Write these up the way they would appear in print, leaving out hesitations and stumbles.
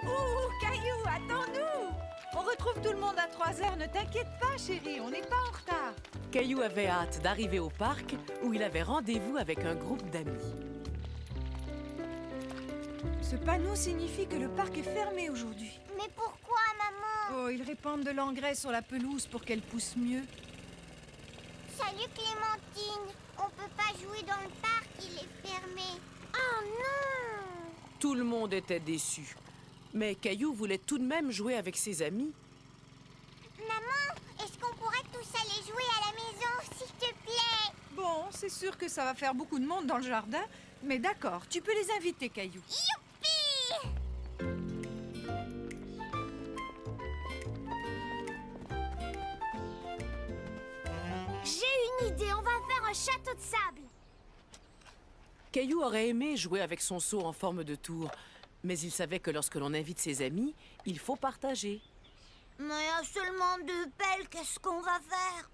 Ouh, Caillou, attends-nous! On retrouve tout le monde à 3 heures. Ne t'inquiète pas, chérie, on n'est pas en retard. Caillou avait hâte d'arriver au parc où il avait rendez-vous avec un groupe d'amis. Ce panneau signifie que le parc est fermé aujourd'hui. Mais pourquoi, maman? Oh, ils répandent de l'engrais sur la pelouse pour qu'elle pousse mieux. Salut Clémentine. On peut pas jouer dans le parc, il est fermé. Oh non! Tout le monde était déçu. Mais Caillou voulait tout de même jouer avec ses amis. Maman, est-ce qu'on pourrait tous aller jouer à la maison, s'il te plaît? Bon, c'est sûr que ça va faire beaucoup de monde dans le jardin, mais d'accord, tu peux les inviter, Caillou. Youpi! J'ai une idée, on va faire un château de sable. Caillou aurait aimé jouer avec son seau en forme de tour, mais il savait que lorsque l'on invite ses amis, il faut partager. Mais il y a seulement 2 pelles, qu'est-ce qu'on va faire?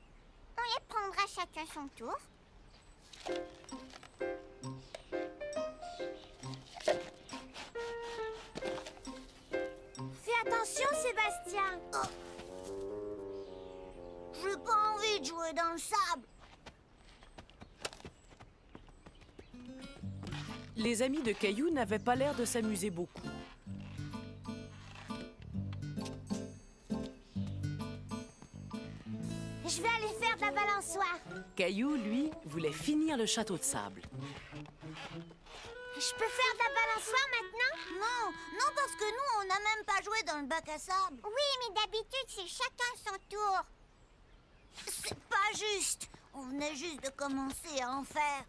On les prendra chacun son tour. Fais attention, Sébastien. J'ai pas envie de jouer dans le sable. Les amis de Caillou n'avaient pas l'air de s'amuser beaucoup. Je vais aller faire de la balançoire. Caillou, lui, voulait finir le château de sable. Je peux faire de la balançoire maintenant? Non, parce que nous, on n'a même pas joué dans le bac à sable. Oui, mais d'habitude, c'est chacun son tour. C'est pas juste. On venait juste de commencer à en faire.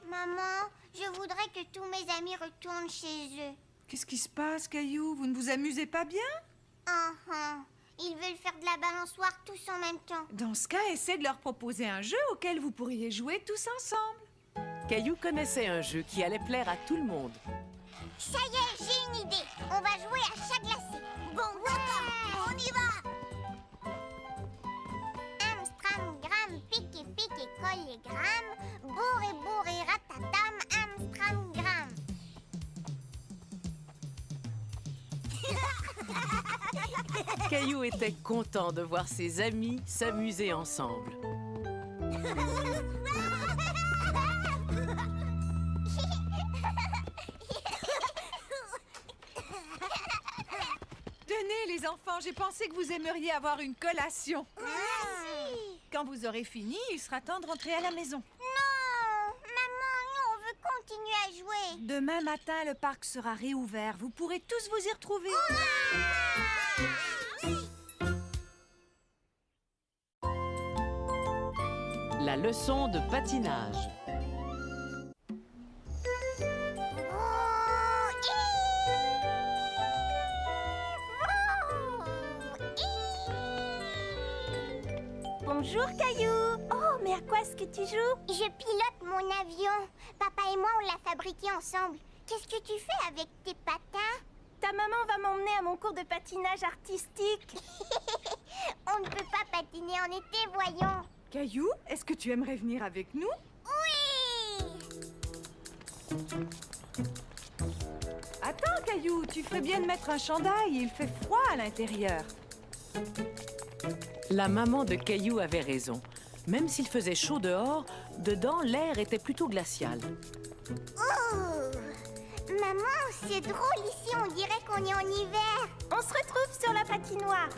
Maman, je voudrais que tous mes amis retournent chez eux. Qu'est-ce qui se passe, Caillou? Vous ne vous amusez pas bien? Ils veulent faire de la balançoire tous en même temps. Dans ce cas, essaie de leur proposer un jeu auquel vous pourriez jouer tous ensemble. Caillou connaissait un jeu qui allait plaire à tout le monde. Ça y est, j'ai une idée. On va jouer à chat glacé. Bon, d'accord, on y va. Amstram, gram, pique, colle, gram. Bourré, ratatam, Amstram, gram. Caillou était content de voir ses amis s'amuser ensemble. Tenez, les enfants, j'ai pensé que vous aimeriez avoir une collation. Merci. Quand vous aurez fini, il sera temps de rentrer à la maison. Non, maman, nous, on veut continuer à jouer. Demain matin, le parc sera réouvert. Vous pourrez tous vous y retrouver. La leçon de patinage. Bonjour Caillou. Oh, mais à quoi est-ce que tu joues? Je pilote mon avion. Papa et moi, on l'a fabriqué ensemble. Qu'est-ce que tu fais avec tes patins? Ta maman va m'emmener à mon cours de patinage artistique. On ne peut pas patiner en été, voyons. Caillou, est-ce que tu aimerais venir avec nous? Oui. Attends, Caillou, tu ferais bien de mettre un chandail. Il fait froid à l'intérieur. La maman de Caillou avait raison. Même s'il faisait chaud dehors, dedans, l'air était plutôt glacial. Oh. Maman, c'est drôle ici, on dirait qu'on est en hiver. On se retrouve sur la patinoire.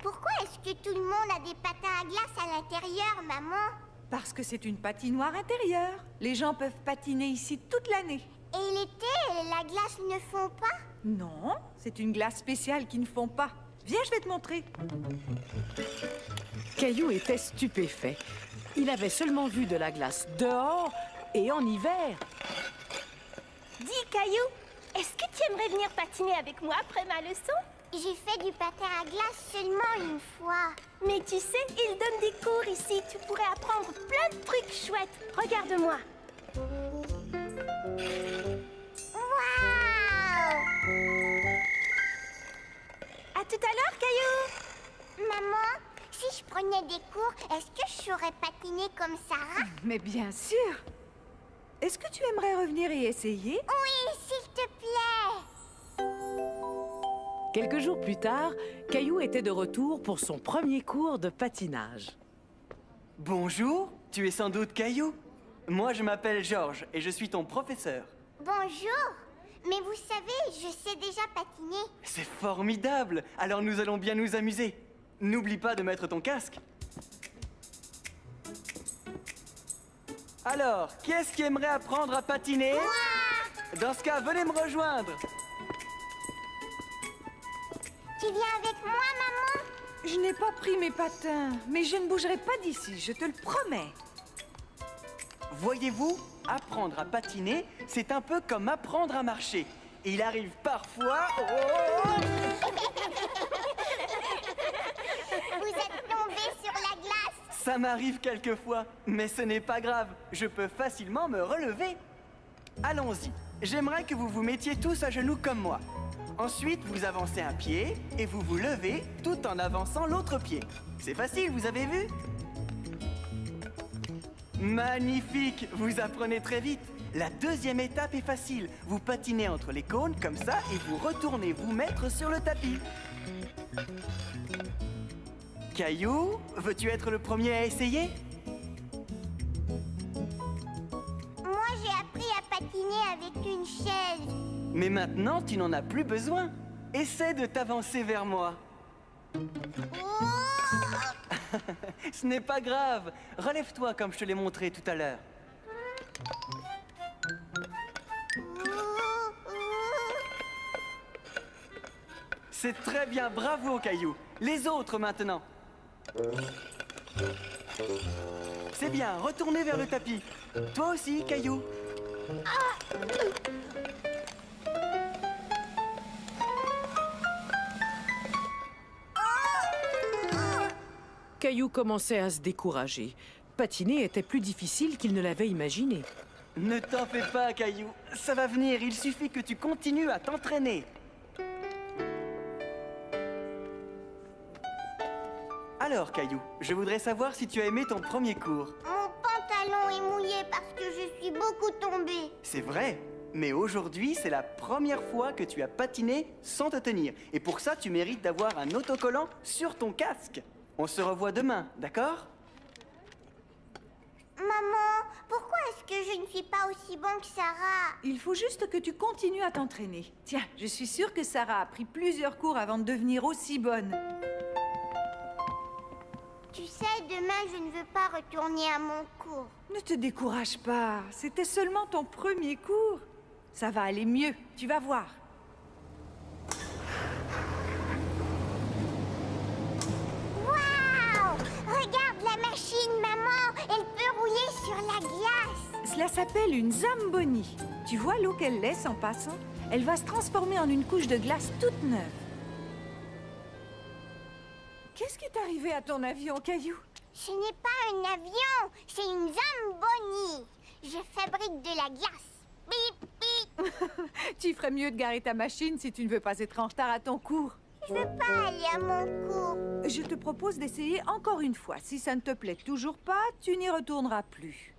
Pourquoi est-ce que tout le monde a des patins à glace à l'intérieur, maman? Parce que c'est une patinoire intérieure. Les gens peuvent patiner ici toute l'année. Et l'été, la glace ne fond pas? Non, c'est une glace spéciale qu'ils ne font pas. Viens, je vais te montrer. Caillou était stupéfait. Il avait seulement vu de la glace dehors et en hiver. Dis, Caillou, est-ce que tu aimerais venir patiner avec moi après ma leçon? J'ai fait du patin à glace seulement une fois. Mais tu sais, ils donnent des cours ici. Tu pourrais apprendre plein de trucs chouettes. Regarde-moi. Waouh! À tout à l'heure, Caillou. Maman, si je prenais des cours, est-ce que je saurais patiner comme Sarah? Mais bien sûr. Est-ce que tu aimerais revenir y essayer? Oui, s'il te plaît. Quelques jours plus tard, Caillou était de retour pour son premier cours de patinage. Bonjour, tu es sans doute Caillou. Moi, je m'appelle Georges et je suis ton professeur. Bonjour. Mais vous savez, je sais déjà patiner. C'est formidable. Alors nous allons bien nous amuser. N'oublie pas de mettre ton casque. Alors, qui est-ce qui aimerait apprendre à patiner? Dans ce cas, venez me rejoindre. Tu viens avec moi, maman? Je n'ai pas pris mes patins, mais je ne bougerai pas d'ici, je te le promets. Voyez-vous, apprendre à patiner, c'est un peu comme apprendre à marcher. Il arrive parfois... Oh! Vous êtes tombé sur la glace. Ça m'arrive quelquefois, mais ce n'est pas grave. Je peux facilement me relever. Allons-y. J'aimerais que vous vous mettiez tous à genoux comme moi. Ensuite, vous avancez un pied et vous vous levez tout en avançant l'autre pied. C'est facile, vous avez vu? Magnifique! Vous apprenez très vite. La deuxième étape est facile. Vous patinez entre les cônes comme ça et vous retournez vous mettre sur le tapis. Caillou, veux-tu être le premier à essayer? Moi, j'ai appris à patiner avec une chaise. Mais maintenant, tu n'en as plus besoin. Essaie de t'avancer vers moi. Oh! Ce n'est pas grave. Relève-toi comme je te l'ai montré tout à l'heure. C'est très bien, bravo Caillou. Les autres maintenant. C'est bien, retournez vers le tapis. Toi aussi, Caillou. Caillou commençait à se décourager. Patiner était plus difficile qu'il ne l'avait imaginé. Ne t'en fais pas, Caillou. Ça va venir, il suffit que tu continues à t'entraîner. Alors, Caillou, je voudrais savoir si tu as aimé ton premier cours. Mon pantalon est mouillé parce que je suis beaucoup tombée. C'est vrai, mais aujourd'hui, c'est la première fois que tu as patiné sans te tenir. Et pour ça, tu mérites d'avoir un autocollant sur ton casque. On se revoit demain, d'accord? Maman, pourquoi est-ce que je ne suis pas aussi bon que Sarah? Il faut juste que tu continues à t'entraîner. Tiens, je suis sûre que Sarah a pris plusieurs cours avant de devenir aussi bonne. Tu sais, demain, je ne veux pas retourner à mon cours. Ne te décourage pas, c'était seulement ton premier cours. Ça va aller mieux, tu vas voir. Waouh! Regarde la machine, maman! Elle peut rouler sur la glace. Cela s'appelle une Zamboni. Tu vois l'eau qu'elle laisse en passant? Elle va se transformer en une couche de glace toute neuve. Qu'est-ce qui est arrivé à ton avion, Caillou? Ce n'est pas un avion, c'est une Zamboni. Je fabrique de la glace. Bip, bip. Tu ferais mieux de garer ta machine si tu ne veux pas être en retard à ton cours. Je veux pas aller à mon cours. Je te propose d'essayer encore une fois. Si ça ne te plaît toujours pas, tu n'y retourneras plus.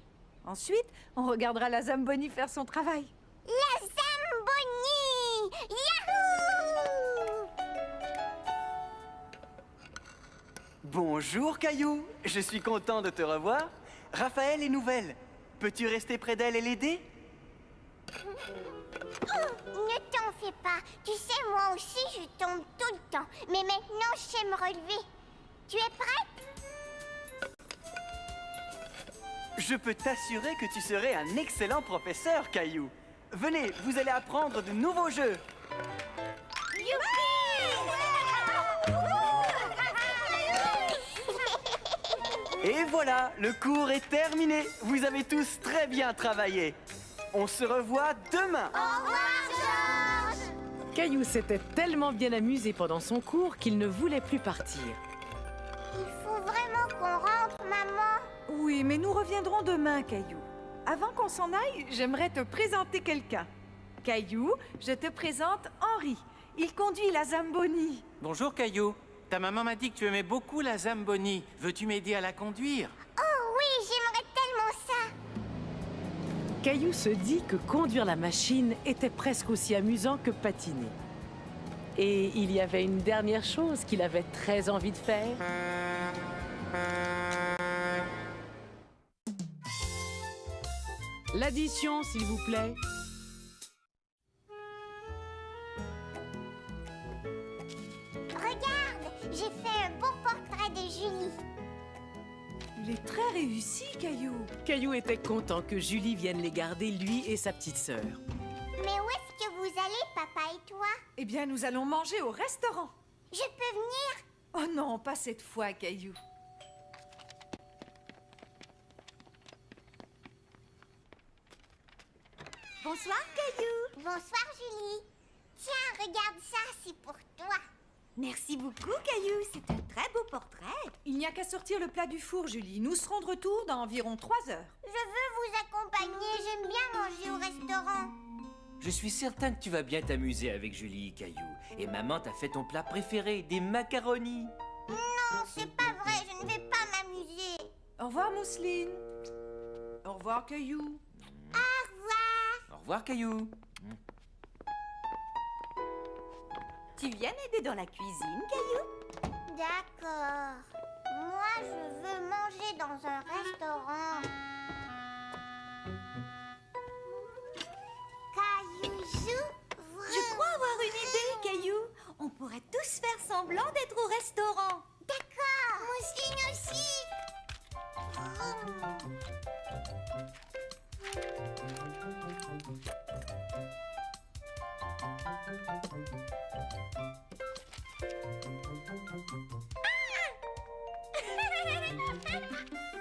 Ensuite, on regardera la Zamboni faire son travail. La Zamboni! Yahoo! Bonjour, Caillou. Je suis content de te revoir. Raphaël est nouvelle. Peux-tu rester près d'elle et l'aider? Ne t'en fais pas. Tu sais, moi aussi, je tombe tout le temps. Mais maintenant, je sais me relever. Tu es prête? Je peux t'assurer que tu serais un excellent professeur, Caillou. Venez, vous allez apprendre de nouveaux jeux. Et voilà, le cours est terminé. Vous avez tous très bien travaillé. On se revoit demain. Au revoir, Georges! Caillou s'était tellement bien amusé pendant son cours qu'il ne voulait plus partir. Il faut vraiment qu'on rentre, maman. Oui, mais nous reviendrons demain, Caillou. Avant qu'on s'en aille, j'aimerais te présenter quelqu'un. Caillou, je te présente Henri. Il conduit la Zamboni. Bonjour Caillou. Ta maman m'a dit que tu aimais beaucoup la Zamboni. Veux-tu m'aider à la conduire? Oh oui, j'aimerais tellement ça. Caillou se dit que conduire la machine était presque aussi amusant que patiner. Et il y avait une dernière chose qu'il avait très envie de faire. L'addition, s'il vous plaît. Regarde, j'ai fait un beau portrait de Julie. Il est très réussi, Caillou. Caillou était content que Julie vienne les garder, lui et sa petite sœur. Mais où est-ce que vous allez, papa et toi? Eh bien, nous allons manger au restaurant. Je peux venir? Oh non, pas cette fois, Caillou. Bonsoir, Caillou. Bonsoir, Julie. Tiens, regarde ça, c'est pour toi. Merci beaucoup, Caillou. C'est un très beau portrait. Il n'y a qu'à sortir le plat du four, Julie. Nous serons de retour dans environ 3 heures. Je veux vous accompagner, j'aime bien manger au restaurant. Je suis certain que tu vas bien t'amuser avec Julie, Caillou. Et maman t'a fait ton plat préféré, des macaronis. Non, c'est pas vrai, je ne vais pas m'amuser. Au revoir, Mousseline. Au revoir, Caillou. Au revoir. Au revoir, Caillou. Tu viens m'aider dans la cuisine, Caillou? D'accord. Moi, je veux manger dans un restaurant. Caillou, Je crois avoir une idée, Caillou. On pourrait tous faire semblant d'être au restaurant. D'accord. Mousseline aussi.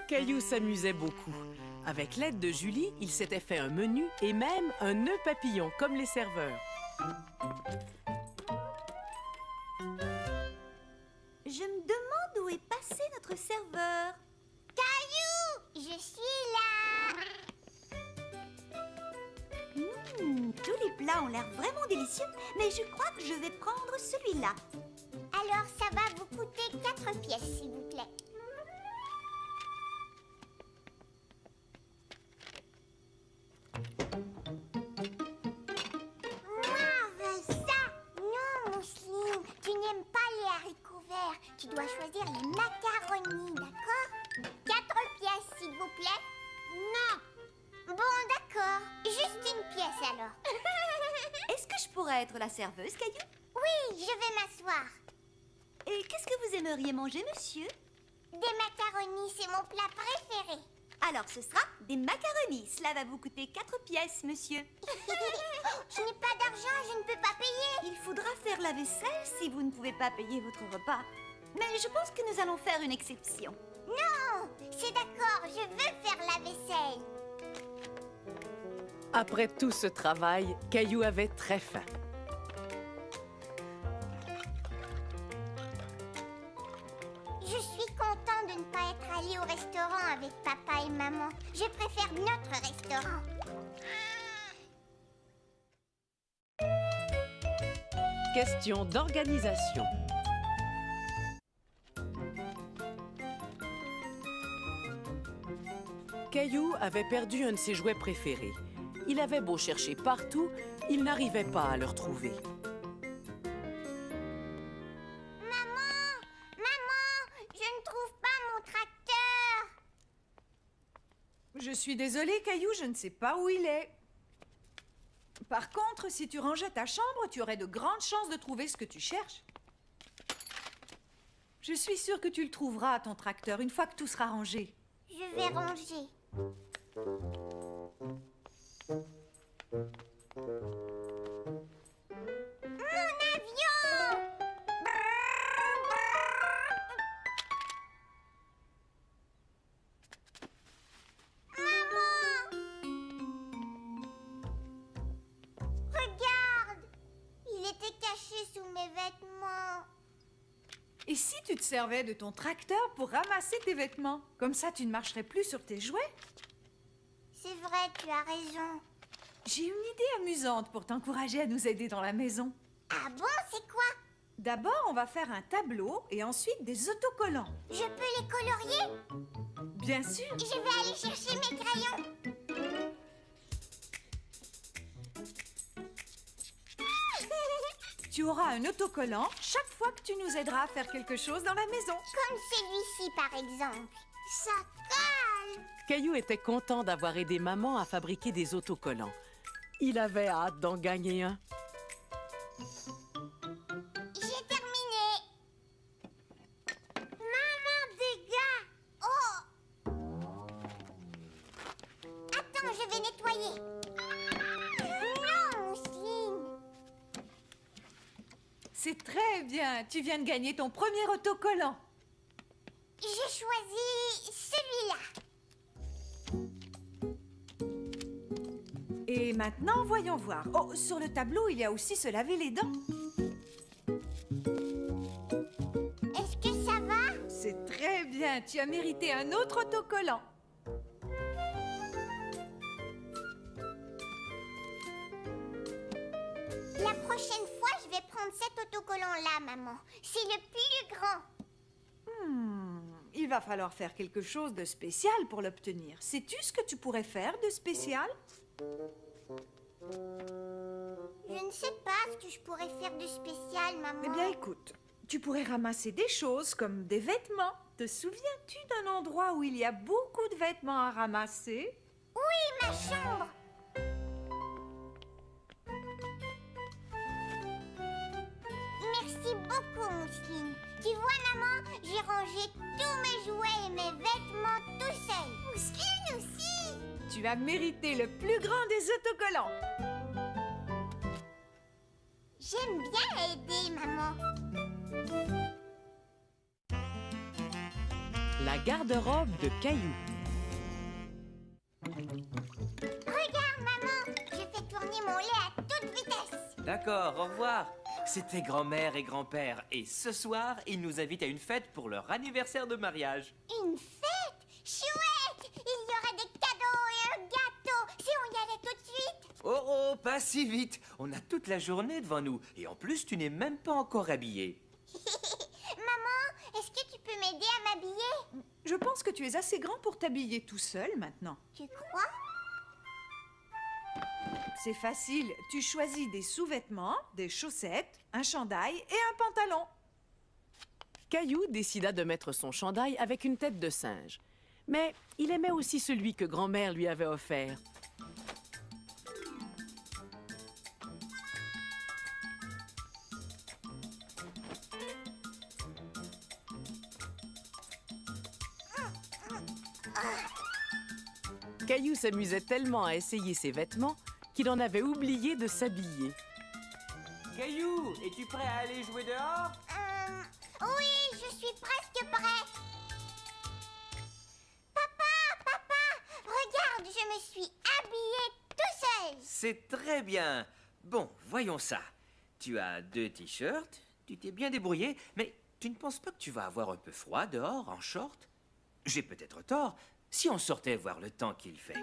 Caillou s'amusait beaucoup. Avec l'aide de Julie, il s'était fait un menu et même un nœud papillon, comme les serveurs. Je me demande où est passé notre serveur. Caillou, je suis là. Tous les plats ont l'air vraiment délicieux, mais je crois que je vais prendre celui-là. Alors, ça va vous coûter 4 pièces, s'il vous plaît. Moi, veux ça. Non, Mousseline, tu n'aimes pas les haricots verts. Tu dois choisir les macaronis, d'accord? 4 pièces, s'il vous plaît. Non. Bon, d'accord. Juste une pièce, alors. Est-ce que je pourrais être la serveuse, Caillou? Oui, je vais m'asseoir. Et qu'est-ce que vous aimeriez manger, monsieur? Des macaronis, c'est mon plat préféré. Alors ce sera des macaronis. Cela va vous coûter 4 pièces, monsieur. Je n'ai pas d'argent, je ne peux pas payer. Il faudra faire la vaisselle si vous ne pouvez pas payer votre repas. Mais je pense que nous allons faire une exception. Non, c'est d'accord, je veux faire la vaisselle. Après tout ce travail, Caillou avait très faim. Je suis content de ne pas être allé au restaurant avec papa et maman. Je préfère notre restaurant. Question d'organisation. Caillou avait perdu un de ses jouets préférés. Il avait beau chercher partout, il n'arrivait pas à le retrouver. Maman, je ne trouve pas mon tracteur. Je suis désolée, Caillou, je ne sais pas où il est. Par contre, si tu rangeais ta chambre, tu aurais de grandes chances de trouver ce que tu cherches. Je suis sûre que tu le trouveras, ton tracteur, une fois que tout sera rangé. Je vais ranger. Mon avion! Maman! Regarde! Il était caché sous mes vêtements. Et si tu te servais de ton tracteur pour ramasser tes vêtements? Comme ça, tu ne marcherais plus sur tes jouets. C'est vrai, tu as raison. J'ai une idée amusante pour t'encourager à nous aider dans la maison. Ah bon, c'est quoi? D'abord, on va faire un tableau et ensuite des autocollants. Je peux les colorier? Bien sûr. Je vais aller chercher mes crayons. Tu auras un autocollant chaque fois que tu nous aideras à faire quelque chose dans la maison. Comme celui-ci, par exemple. Ça colle! Caillou était content d'avoir aidé maman à fabriquer des autocollants. Il avait hâte d'en gagner un. J'ai terminé. Maman, dégâts! Oh! Attends, je vais nettoyer. Non, Mousseline. C'est très bien. Tu viens de gagner ton premier autocollant. J'ai choisi celui-là. Et maintenant, voyons voir. Oh, sur le tableau, il y a aussi se laver les dents. Est-ce que ça va? C'est très bien. Tu as mérité un autre autocollant. La prochaine fois, je vais prendre cet autocollant-là, maman. C'est le plus grand. Il va falloir faire quelque chose de spécial pour l'obtenir. Sais-tu ce que tu pourrais faire de spécial? Je ne sais pas ce que je pourrais faire de spécial, maman. Eh bien, écoute, tu pourrais ramasser des choses comme des vêtements. Te souviens-tu d'un endroit où il y a beaucoup de vêtements à ramasser? Oui, ma chambre. Merci beaucoup, Mousseline. Tu vois, maman, j'ai rangé tous mes jouets et mes vêtements tout seul. Mousseline aussi. Tu as mérité le plus grand des autocollants. J'aime bien aider, maman. La garde-robe de Caillou. Regarde, maman, je fais tourner mon lait à toute vitesse. D'accord, au revoir. C'était grand-mère et grand-père. Et ce soir, ils nous invitent à une fête pour leur anniversaire de mariage. Une fête? Chouette! Il y aura des cadeaux et un gâteau. Si on y allait tout de suite. Oh, oh, pas si vite. On a toute la journée devant nous. Et en plus, tu n'es même pas encore habillée. Maman, est-ce que tu peux m'aider à m'habiller? Je pense que tu es assez grand pour t'habiller tout seul maintenant. Tu crois? C'est facile. Tu choisis des sous-vêtements, des chaussettes, un chandail et un pantalon. Caillou décida de mettre son chandail avec une tête de singe. Mais il aimait aussi celui que grand-mère lui avait offert. Caillou s'amusait tellement à essayer ses vêtements qu'il en avait oublié de s'habiller. Caillou, es-tu prêt à aller jouer dehors? Oui, je suis presque prête. Papa, regarde, je me suis habillée tout seul. C'est très bien. Bon, voyons ça. Tu as 2 t-shirts, tu t'es bien débrouillé, mais tu ne penses pas que tu vas avoir un peu froid dehors, en short? J'ai peut-être tort. Si on sortait voir le temps qu'il fait.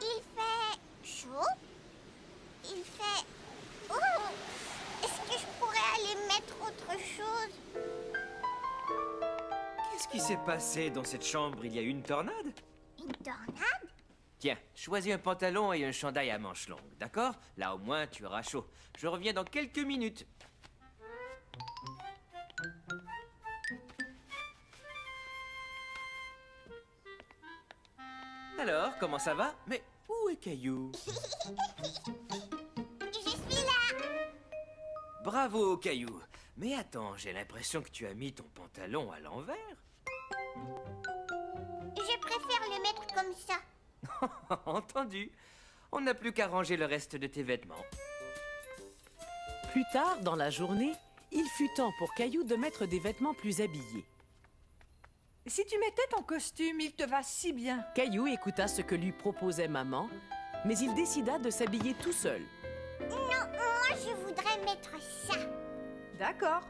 Il fait chaud. Il fait... Oh! Est-ce que je pourrais aller mettre autre chose? Qu'est-ce qui s'est passé dans cette chambre? Il y a eu une tornade? Une tornade? Tiens, choisis un pantalon et un chandail à manches longues, d'accord? Là, au moins, tu auras chaud. Je reviens dans quelques minutes. Alors, comment ça va? Mais où est Caillou? Je suis là. Bravo, Caillou. Mais attends, j'ai l'impression que tu as mis ton pantalon à l'envers. Je préfère le mettre comme ça. Entendu. On n'a plus qu'à ranger le reste de tes vêtements. Plus tard, dans la journée, il fut temps pour Caillou de mettre des vêtements plus habillés. Si tu mettais ton costume, il te va si bien. Caillou écouta ce que lui proposait maman, mais il décida de s'habiller tout seul. Non, moi je voudrais mettre ça. D'accord.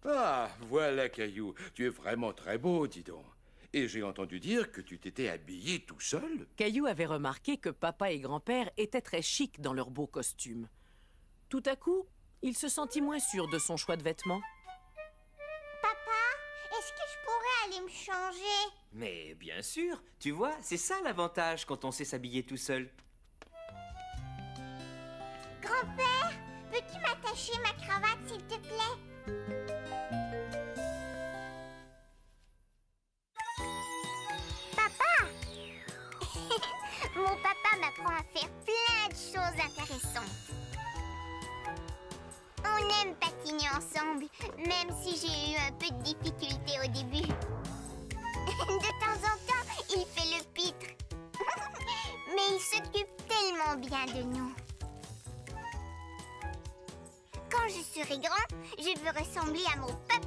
Ah, voilà, Caillou. Tu es vraiment très beau, dis donc. Et j'ai entendu dire que tu t'étais habillé tout seul. Caillou avait remarqué que papa et grand-père étaient très chics dans leurs beaux costumes. Tout à coup, il se sentit moins sûr de son choix de vêtements. Papa, est-ce que je pourrais aller me changer? Mais bien sûr, tu vois, c'est ça l'avantage quand on sait s'habiller tout seul. Grand-père, peux-tu m'attacher ma cravate, s'il te plaît? Papa! Mon papa m'apprend à faire plein de choses intéressantes. On aime patiner ensemble, même si j'ai eu un peu de difficulté au début. De temps en temps, il fait le pitre. Mais il s'occupe tellement bien de nous. Quand je serai grand, je veux ressembler à mon papa.